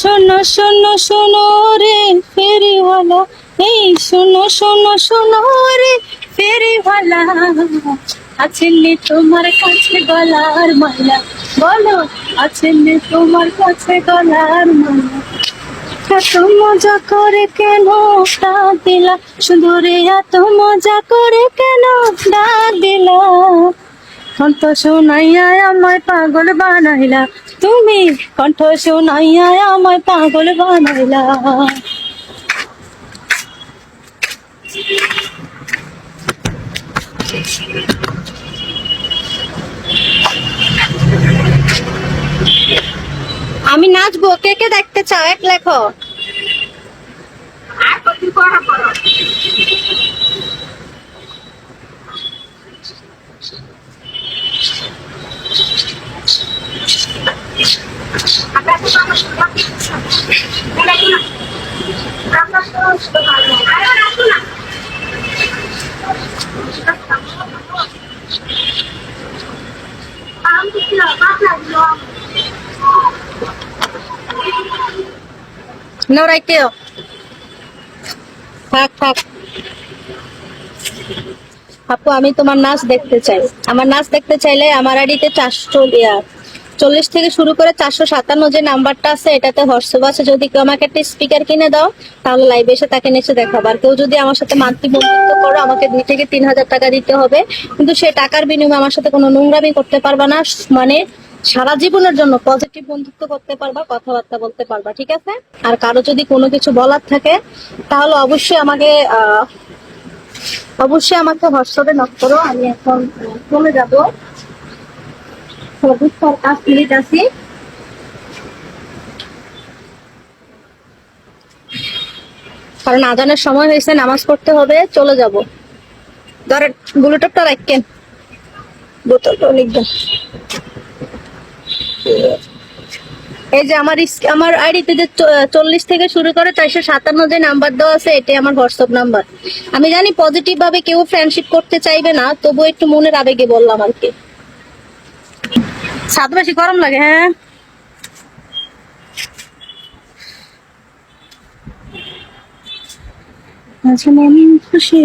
শোনো শোনো শোনো রে ফেরিওয়ালা, এই শোনো শোনো শোনো রে ফেরিওয়ালা, আছে নে তোমার কাছে গলার মালা, বলো আছে নে তোমার কাছে গলার মালা। এত মজা করে কেন ডাক দিলা, শুধু রে এত মজা করে কেন ডাক দিলা, কণ্ঠ শোনাইয়া আমায় পাগল বানাইলা, তুমি কণ্ঠ শোনাইয়া আমায় পাগল বানাইলা। আমি নাচবো, কে কে দেখতে চাও এক লেখো। নড়াইতেও থাক থাক। আপু আমি তোমার নাচ দেখতে চাই, আমার নাচ দেখতে চাইলে আমার আইডিতে 440 থেকে শুরু করে 457 যে নাম্বারটা আছে এটাতে হোয়াটসঅ্যাপ আছে, যদি কেউ আমাকে একটা স্পিকার কিনে দাও তাহলে লাইভে এসে তাকে নিচে দেখাবো। আর কেউ যদি আমার সাথে মান্থলি বন্ধুত্ব করো আমাকে 2 থেকে 3 হাজার টাকা দিতে হবে, কিন্তু সেই টাকার বিনিময়ে আমার সাথে কোনো নোংরামি করতে পারবা না, মানে সারা জীবনের জন্য পজিটিভ বন্ধুত্ব করতে পারবা, কথাবার্তা বলতে পারবা, ঠিক আছে? আর কারো যদি কোনো কিছু বলার থাকে তাহলে অবশ্যই আমাকে হোয়াটসঅ্যাপে নক করো। আমি এখন চলে যাবো, 5 মিনিট আছি। কারণ আজানের সময় হয়েছে, নামাজ পড়তে হবে, চলে যাব। ধরেন ব্লুটুথটা রাখেন, বোতলটা লিখবেন। এই যে আমার আইডিতে যে 40 থেকে শুরু করে 457 যে নাম্বার দেওয়া আছে এটাই আমার হোয়াটসঅ্যাপ নাম্বার। আমি জানি পজিটিভ ভাবে কেউ ফ্রেন্ডশিপ করতে চাইবে না, তবু একটু মনের আবেগে বললাম আর কি। সাত বেশি গরম লাগে, হ্যাঁ আজ মন খুশি